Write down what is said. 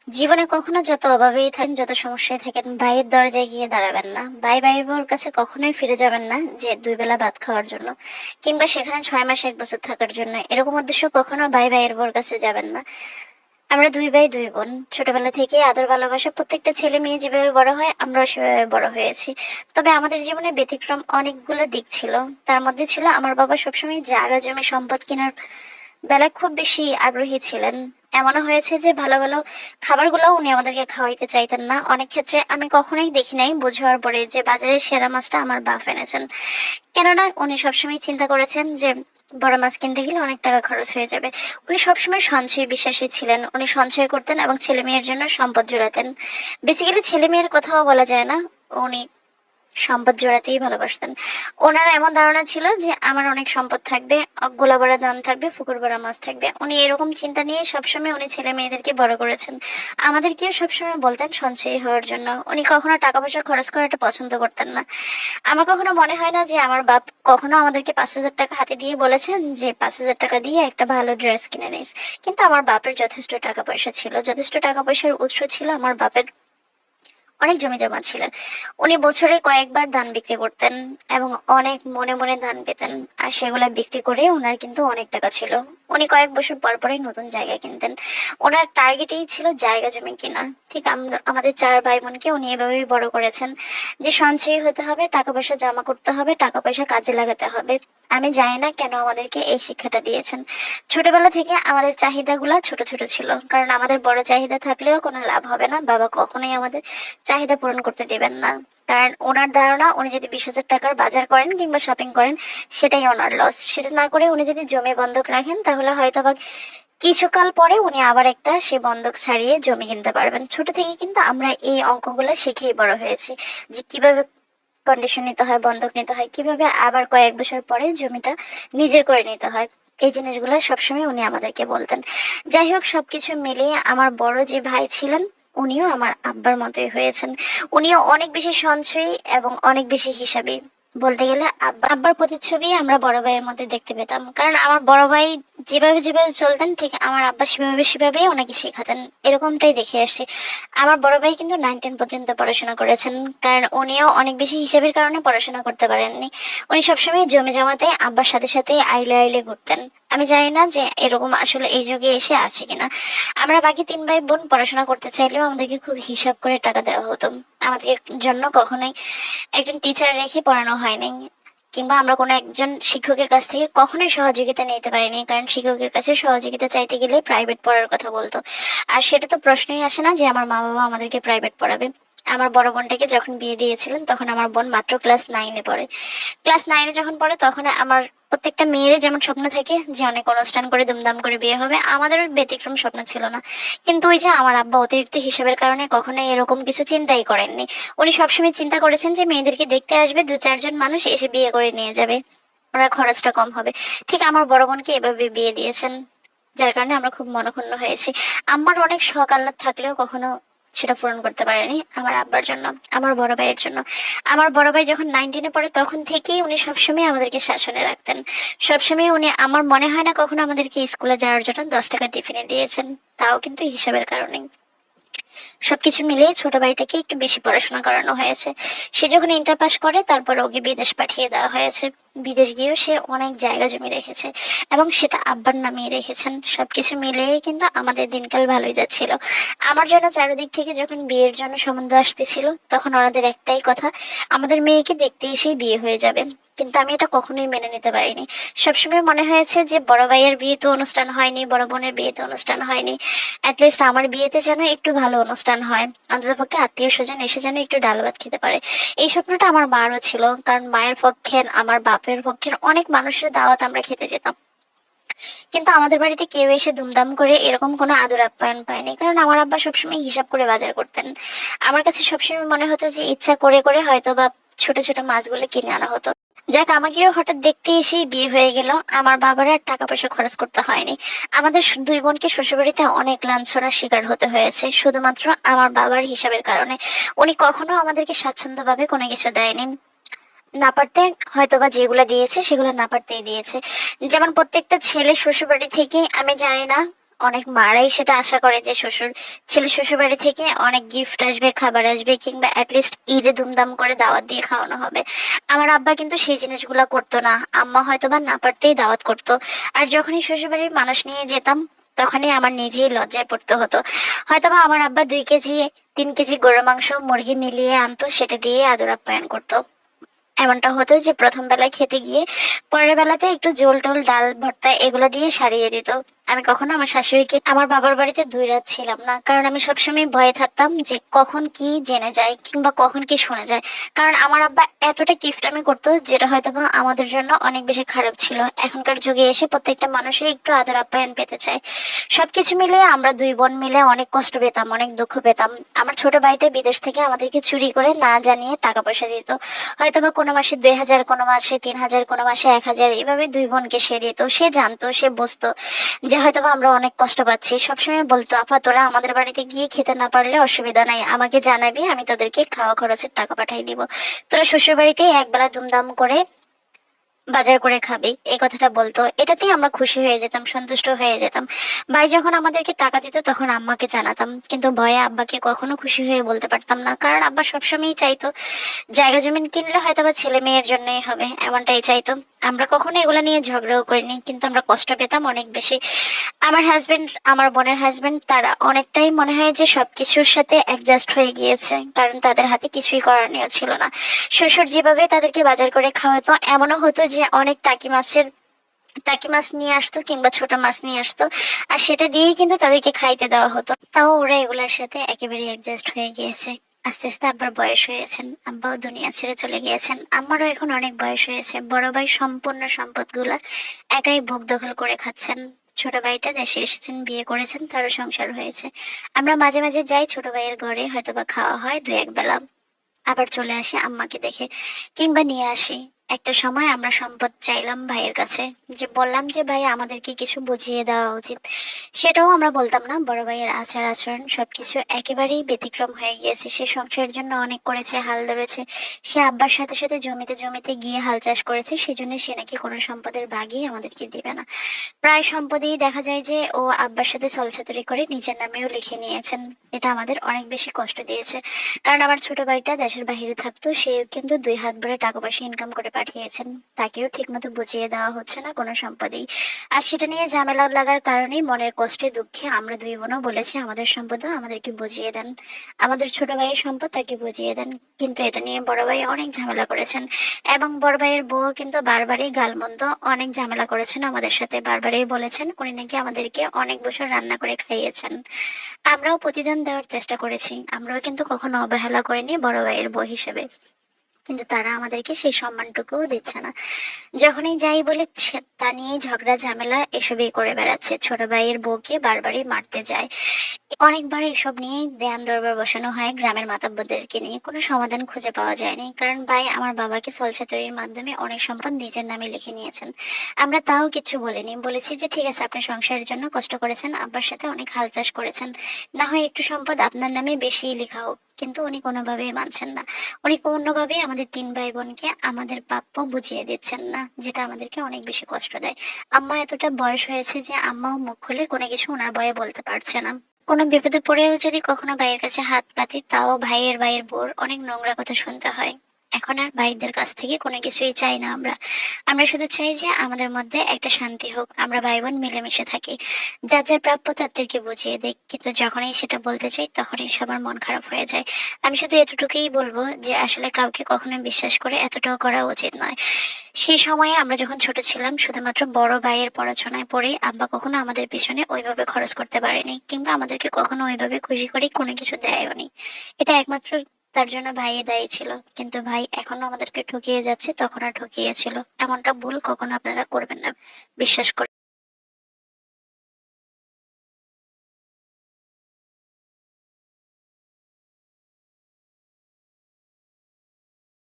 জীবনে কখনো যত অভাবেই থাকেন, যত সমস্যায় থাকেন, ভাইয়ের দরজায় গিয়ে দাঁড়াবেন না। ভাই বোর কাছে কখনোই ফিরে যাবেন না যে ২ বেলা ভাত খাওয়ার জন্য, কিংবা সেখানে ৬ মাস ১ বছর থাকার জন্য। এরকম উদ্দেশ্য কখনো ভাইয়ের বউর কাছে যাবেন না। আমরা ২ ভাই ২ বোন। ছোটবেলা থেকেই আদর ভালোবাসা, প্রত্যেকটা ছেলে মেয়ে যেভাবে বড় হয় আমরাও সেভাবে বড় হয়েছি। তবে আমাদের জীবনে ব্যতিক্রম অনেকগুলো দিক ছিল। তার মধ্যে ছিল আমার বাবা সবসময় জায়গা জমি সম্পদ কেনার বেলায় খুব বেশি আগ্রহী ছিলেন। এমনও হয়েছে যে ভালো ভালো খাবারগুলোও উনি আমাদেরকে খাওয়াইতে চাইতেন না। অনেক ক্ষেত্রে আমি কখনোই দেখি নাই বুঝে হওয়ার পরে যে বাজারের সেরা মাছটা আমার বাপ এনেছেন। কেননা উনি সবসময় চিন্তা করেছেন যে বড় মাছ কিনতে গেলে অনেক টাকা খরচ হয়ে যাবে। উনি সবসময় সঞ্চয়ী বিশ্বাসী ছিলেন। উনি সঞ্চয় করতেন এবং ছেলে মেয়ের জন্য সম্পদ জোড়াতেন। বেসিক্যালি ছেলে মেয়ের কথাও বলা যায় না, উনি সম্পদ জোড়াতেই ভালোবাসতেন। ওনার এমন ধারণা ছিল যে আমার অনেক সম্পদ থাকবে, গোলা ভরা ধান থাকবে, পুকুর ভরা মাছ থাকবে। উনি এরকম চিন্তা নিয়ে সবসময় উনি ছেলে মেয়েদেরকে বড় করেছেন। আমাদেরকেও সবসময় বলতেন সঞ্চয়ী হওয়ার জন্য। উনি কখনো টাকা পয়সা খরচ করাটা পছন্দ করতেন না। আমার কখনো মনে হয় না যে আমার বাপ কখনো আমাদেরকে ৫,০০০ টাকা হাতে দিয়ে বলেছেন যে ৫,০০০ টাকা দিয়ে একটা ভালো ড্রেস কিনে নিস। কিন্তু আমার বাপের যথেষ্ট টাকা পয়সা ছিল, যথেষ্ট টাকা পয়সার উৎস ছিল। আমার বাপের অনেক জমি জমা ছিল। উনি বছরে কয়েকবার ধান বিক্রি করতেন এবং অনেক মনে মনে ধান পেতেন। আর সেগুলা বিক্রি করে ওনার কিন্তু অনেক টাকা ছিল। উনি কয়েক বছর পর পরই নতুন জায়গা কিনতেন। ওনার টার্গেটেই ছিল জায়গা জমি কিনা। ঠিক আমরা আমাদের ৪ ভাই বোনকে উনি এভাবেই বড় করেছেন যে সঞ্চয়ী হতে হবে, টাকা পয়সা জমা করতে হবে, টাকা পয়সা কাজে লাগাতে হবে। আমি জানি না কেন আমাদেরকে এই শিক্ষাটা দিয়েছেন। ছোটবেলা থেকে আমাদের চাহিদাগুলা ছোট ছোট ছিল, কারণ আমাদের বড় চাহিদা থাকলেও কোনো লাভ হবে না। বাবা কখনোই আমাদের চাহিদা পূরণ করতে দিবেন না। কারণ ওনার ধারণা উনি যদি ২০,০০০ টাকার বাজার করেন কিংবা শপিং করেন সেটাই ওনার লস। সেটা না করে উনি যদি জমি বন্ধক রাখেন তাহলে হয়তো বা কিছুকাল পরে উনি আবার একটা সে বন্ধক ছাড়িয়ে জমি কিনতে পারবেন। ছোট থেকে কিন্তু আমরা এই অঙ্কগুলো শিখেই বড় হয়েছি যে কিভাবে কন্ডিশন নিতে হয়, বন্ধক নিতে হয়, কিভাবে আবার কয়েক বছর পরে জমিটা নিজের করে নিতে হয়। এই জিনিসগুলো সবসময় উনি আমাদেরকে বলতেন। যাই হোক, সবকিছু মিলিয়ে আমার বড় যে ভাই ছিলেন উনিও আমার আব্বার মতোই হয়েছেন। উনিও অনেক বেশি সঞ্চয়ী এবং অনেক বেশি হিসাবী। বলতে গেলে আব্বার প্রতিচ্ছবি আমরা বড় ভাইয়ের মধ্যে দেখতে পেতাম। কারণ আমার বড় ভাই যেভাবে যেভাবে চলতেন ঠিক আমার আব্বা সেভাবে সেভাবেই ওনাকে শেখাতেন। এরকমটাই দেখে আসছি। আমার বড় ভাই কিন্তু 9-10 পর্যন্ত পড়াশোনা করেছেন। কারণ উনিও অনেক বেশি হিসাবের কারণে পড়াশোনা করতে পারেননি। উনি সবসময় জমি জমাতে আব্বার সাথে সাথে আইলে আইলে ঘুরতেন। আমি জানি না যে এরকম আসলে এই যুগে এসে আছে কিনা। আমরা বাকি ৩ ভাই বোন পড়াশোনা করতে চাইলেও আমাদেরকে খুব হিসাব করে টাকা দেওয়া হতো। আমাদের জন্য কখনোই একজন টিচার রেখে পড়ানো হয় নাই। কিংবা আমরা কোনো একজন শিক্ষকের কাছ থেকে কখনোই সহযোগিতা নিতে পারিনি। কারণ শিক্ষকের কাছে সহযোগিতা চাইতে গেলে প্রাইভেট পড়ার কথা বলতো। আর সেটা তো প্রশ্নই আসে না যে আমার মা-বাবা আমাদেরকে প্রাইভেট পড়াবে। আমার বড় বোনটাকে যখন বিয়ে দিয়েছিলেন তখন আমার বোন মাত্র ক্লাস 9 এ পড়ে। ক্লাস 9 এ যখন পড়ে তখন আমার প্রত্যেকটা মেয়েরই যেমন স্বপ্ন থাকে যে অনেক অনুষ্ঠান করে দুমদাম করে বিয়ে হবে, আমাদেরও ব্যতিক্রম স্বপ্ন ছিল না। কিন্তু ওই যে আমার আব্বা অতিরিক্ত হিসাবের কারণে কখনোই এরকম কিছু চিন্তাই করেননি। উনি সবসময় চিন্তা করেছেন যে মেয়েদেরকে দেখতে আসবে ২-৪ জন মানুষ, এসে বিয়ে করে নিয়ে যাবে। ওনার খরচটা কম হবে। ঠিক আমার বড় বোনকে এভাবে বিয়ে দিয়েছেন। যার কারণে আমরা খুব মনঃক্ষুণ্ণ হয়েছি। আম্মার অনেক শখ আহ্লাদ থাকলেও কখনো সেটা পূরণ করতে পারেনি আমার আব্বার জন্য, আমার বড় ভাইয়ের জন্য। আমার বড় ভাই যখন 9-10 এ পড়ে তখন থেকেই উনি সবসময় আমাদেরকে শাসনে রাখতেন। সবসময় উনি, আমার মনে হয় না কখনো আমাদেরকে স্কুলে যাওয়ার জন্য ১০ টাকা টিফিনে দিয়েছেন। তাও কিন্তু হিসাবের কারণেই। সবকিছু মিলিয়ে ছোট ভাইটাকে একটু বেশি পড়াশোনা করানো হয়েছে। সে যখন ইন্টার পাস করে তারপর ওকে বিদেশ পাঠিয়ে দেওয়া হয়েছে। বিদেশ গিয়েও সে অনেক জায়গা জমি রেখেছে এবং সেটা আব্বার নামেই রেখেছেন। সবকিছু মিলিয়েই কিন্তু আমাদের দিনকাল ভালোই যাচ্ছিল। আমার জন্য চারিদিক থেকে যখন বিয়ের জন্য সম্বন্ধ আসতেছিল তখন ওনাদের একটাই কথা, আমাদের মেয়েকে দেখতে এসেই বিয়ে হয়ে যাবে। কিন্তু আমি এটা কখনোই মেনে নিতে পারিনি। সবসময় মনে হয়েছে যে বড় ভাইয়ের বিয়ে তো অনুষ্ঠান হয়নি, বড় বোনের বিয়ে তো অনুষ্ঠান হয়নি, অ্যাটলিস্ট আমার বিয়েতে যেন একটু ভালো অনুষ্ঠান হয়, অন্ততপক্ষে আত্মীয় স্বজন এসে যেন একটু ডাল ভাত খেতে পারে। এই স্বপ্নটা আমার মারও ছিল, কারণ মায়ের পক্ষের আমার বাপের পক্ষের অনেক মানুষের দাওয়াত আমরা খেতে যেতাম। কিন্তু আমাদের বাড়িতে কেউ এসে দুমদাম করে এরকম কোনো আদর আপ্যায়ন পায়নি, কারণ আমার আব্বা সবসময় হিসাব করে বাজার করতেন। আমার কাছে সবসময় মনে হতো যে ইচ্ছা করে করে হয়তো বা ছোট ছোট মাছগুলো কিনে আনা হতো। যাক, আমাকেও হঠাৎ দেখতে এসেই বিয়ে হয়ে গেল। আমার বাবার আর টাকা পয়সা খরচ করতে হয়নি। আমাদের ২ বোনকে শ্বশুরবাড়িতে অনেক লাঞ্ছনার শিকার হতে হয়েছে শুধুমাত্র আমার বাবার হিসাবের কারণে। উনি কখনো আমাদেরকে স্বাচ্ছন্দ্যভাবে কোনো কিছু দেয়নি। না পারতে হয়তোবা যেগুলা দিয়েছে সেগুলো না পারতেই দিয়েছে। যেমন প্রত্যেকটা ছেলে শ্বশুরবাড়ি থেকে, আমি জানি না অনেক মারাই সেটা আশা করে যে ছেলে শ্বশুর বাড়ি থেকে অনেক গিফট আসবে, খাবার আসবে, কিংবা অ্যাটলিস্ট ঈদে ধুমধাম করে দাওয়াত দিয়ে খাওয়ানো হবে। আমার আব্বা কিন্তু সেই জিনিসগুলা করতো না। আম্মা হয়তো বা না পারতেই দাওয়াত করতো। আর যখনই শ্বশুর বাড়ির মানুষ নিয়ে যেতাম, তখনই আমার নিজেই লজ্জায় পড়তে হতো। হয়তোবা আমার আব্বা 2 কেজি 3 কেজি গরুর মাংস মুরগি মিলিয়ে আনতো, সেটা দিয়ে আদর আপ্যায়ন করতো। এমনটা হতো যে প্রথম বেলায় খেতে গিয়ে পরের বেলাতে একটু ঝোল টোল ডাল ভর্তা এগুলো দিয়ে সারিয়ে দিত। আমি কখনো আমার শাশুড়িকে আমার বাবার বাড়িতে 2 রাত ছিলাম না, কারণ আমি সবসময় ভয়ে থাকতাম যে কখন কি জেনে যায় কিংবা কখন কি শুনে যায়। কারণ আমার আব্বা এতটা কিফটামি করতো, যেটা হয়তো বা আমাদের জন্য অনেক বেশি খারাপ ছিল। এখনকার যুগে এসে প্রত্যেকটা মানুষই একটু আদর আপ্যায়ন পেতে চায়। সবকিছু মিলিয়ে আমরা 2 বোন মিলে অনেক কষ্ট পেতাম, অনেক দুঃখ পেতাম। আমার ছোট ভাইটা বিদেশ থেকে আমাদেরকে চুরি করে না জানিয়ে টাকা পয়সা দিত। হয়তোবা কোনো মাসে 2,000, কোনো মাসে 3,000, কোনো মাসে 1,000, এভাবে 2 বোনকে সে দিত। সে জানতো, সে বুঝতো যে হয়তোবা আমরা অনেক কষ্ট পাচ্ছি। সবসময় বলতো, আপা তোরা আমাদের বাড়িতে গিয়ে খেতে না পারলে অসুবিধা নাই, আমাকে জানাবি, আমি তোদেরকে খাওয়া খরচের টাকা পাঠিয়ে দিব। তোরা শ্বশুর বাড়িতে একবেলা দুমদাম করে বাজার করে খাবি, এই কথাটা বলতো। এটাতেই আমরা খুশি হয়ে যেতাম, সন্তুষ্ট হয়ে যেতাম। ভাই যখন আমাদেরকে টাকা দিত তখন আম্মাকে জানাতাম, কিন্তু ভয়ে আব্বাকে কখনো খুশি হয়ে বলতে পারতাম না। কারণ আব্বা সবসময়ই চাইতো জায়গা জমিন কিনলে হয়তো বা ছেলে মেয়ের জন্যই হবে, এমনটাই চাইতো। আমরা কখনো এগুলা নিয়ে ঝগড়াও করিনি, কিন্তু আমরা কষ্ট পেতাম অনেক বেশি। আমার হাজবেন্ড, আমার বোনের হাজবেন্ড, তারা অনেকটাই মনে হয় যে সবকিছুর সাথে অ্যাডজাস্ট হয়ে গিয়েছে, কারণ তাদের হাতে কিছুই করণীয় ছিল না। শ্বশুর যেভাবে তাদেরকে বাজার করে খাওয়াতো, এমনও হতো যে অনেক টাকি মাছ নিয়ে আসতো কিংবা ছোট মাছ নিয়ে আসতো, আর সেটা দিয়েই কিন্তু তাদেরকে খাইতে দেওয়া হতো। তাও ওরা এগুলোর সাথে একেবারে অ্যাডজাস্ট হয়ে গিয়েছে। আস্তে আস্তে আব্বার বয়স হয়েছেন, আব্বাও দুনিয়া ছেড়ে চলে গিয়েছেন। আমারও এখন অনেক বয়স হয়েছে। বড় ভাই সম্পূর্ণ সম্পদগুলা একাই ভোগ দখল করে খাচ্ছেন। ছোট ভাইটা দেশে এসেছেন, বিয়ে করেছেন, তারও সংসার হয়েছে। আমরা মাঝে মাঝে যাই ছোট ভাইয়ের ঘরে, হয়তো বা খাওয়া হয় 2-1 বেলা, আবার চলে আসি আম্মাকে দেখে, কিংবা নিয়ে আসি। একটা সময় আমরা সম্পদ চাইলাম ভাইয়ের কাছে, যে বললাম যে ভাই আমাদেরকে কিছু বুঝিয়ে দেওয়া উচিত। সেটাও আমরা বলতাম না। বড় ভাইয়ের আচার আচরণ সবকিছু একেবারেই ব্যতিক্রম হয়ে গিয়েছে। সে সংসারের জন্য অনেক করেছে, হাল ধরেছে। সে আব্বার সাথে সাথে জমিতে জমিতে গিয়ে হাল চাষ করেছে, সেজন্য সে নাকি কোনো সম্পদের ভাগই আমাদেরকে দিবে না। প্রায় সম্পদেই দেখা যায় যে ও আব্বার সাথে ছলছাতুরি করে নিজের নামেও লিখে নিয়েছেন। এটা আমাদের অনেক বেশি কষ্ট দিয়েছে। কারণ আমার ছোট ভাইটা দেশের বাইরে থাকতো, সেও কিন্তু 2 হাত ভরে টাকা পয়সা ইনকাম করে পাঠিয়েছেন। তাকেও ঠিক মতো বুঝিয়ে দেওয়া হচ্ছে না কোনো সম্পদেই। আর সেটা নিয়ে ঝামেলা লাগার কারণেই মনের কষ্টে দুঃখে আমরা 2 বোনও বলেছি আমাদের সম্পদও আমাদেরকে বুঝিয়ে দেন, আমাদের ছোট ভাইয়ের সম্পদ তাকে বুঝিয়ে দেন। কিন্তু এটা নিয়ে বড় ভাই অনেক ঝামেলা করেছেন, এবং বড় ভাইয়ের বউ কিন্তু বারবারই গালমন্দ অনেক ঝামেলা করেছেন আমাদের সাথে। বারবারই বলেছেন উনি নাকি আমাদেরকে অনেক বছর রান্না করে খাইয়েছেন। আমরাও প্রতিদান দেওয়ার চেষ্টা করেছি, আমরাও কিন্তু কখনো অবহেলা করিনি বড় ভাইয়ের বউ হিসেবে। কিন্তু তারা আমাদেরকে সেই সম্মানটুকুও দিচ্ছে না। যখনই যাই বলে তা নিয়েই ঝগড়া ঝামেলা এসবই করে বেড়াচ্ছে। ছোট ভাইয়ের বউকে বারবারই মারতে যায়। অনেকবার এসব নিয়ে ধ্যান দরবার বসানো হয় গ্রামের মাতাব্বরদেরকে নিয়ে, কোনো সমাধান খুঁজে পাওয়া যায়নি। কারণ ভাই আমার বাবাকে ছলছাতুরির মাধ্যমে অনেক সম্পদ নিজের নামে লিখে নিয়েছেন। আমরা তাও কিছু বলিনি, বলেছি যে ঠিক আছে, আপনি সংসারের জন্য কষ্ট করেছেন, আব্বার সাথে অনেক হাল চাষ করেছেন, না হয় একটু সম্পদ আপনার নামে বেশি লেখা হোক। কিন্তু উনি কোনোভাবেই মানছেন না। উনি কোনোভাবেই আমাদের 3 ভাই বোনকে আমাদের প্রাপ্য বুঝিয়ে দিচ্ছেন না, যেটা আমাদেরকে অনেক বেশি কষ্ট দেয়। আম্মা এতটা বয়স হয়েছে যে আম্মাও মুখ খুলে কোনো কিছু ওনার ভয়ে বলতে পারছে না। কোনো বিপদে পড়েও যদি কখনো ভাইয়ের কাছে হাত পাতি, তাও ভাইয়ের বউর অনেক নোংরা কথা শুনতে হয়। এখন আর ভাইদের কাছ থেকে কোনো কিছুই চাই না আমরা। আমরা শুধু চাই যে আমাদের মধ্যে একটা শান্তি হোক, আমরা ভাই বোন মিলেমিশে থাকি। যার যার প্রাপ্য তাদেরকে বুঝিয়ে দিক, কিন্তু যখনই সেটা বলতে চাই তখনই সবার মন খারাপ হয়ে যায়। আমি শুধু এতটুকুই বলবো যে আসলে কাউকে কখনো বিশ্বাস করে এতটাও করা উচিত নয়। সেই সময়ে আমরা যখন ছোট ছিলাম, শুধুমাত্র বড় ভাইয়ের পড়াশোনায় পড়েই আব্বা কখনো আমাদের পিছনে ওইভাবে খরচ করতে পারেনি, কিংবা আমাদেরকে কখনো ওইভাবে খুশি করে কোনো কিছু দেয়ওনি। এটা একমাত্র তার জন্য ভাইই দায়ী ছিল। কিন্তু ভাই এখনো আমাদেরকে ঠকিয়ে যাচ্ছে, তখন আর ঠকিয়েছিল। এমনটা ভুল কখনো আপনারা করবেন না, বিশ্বাস করে।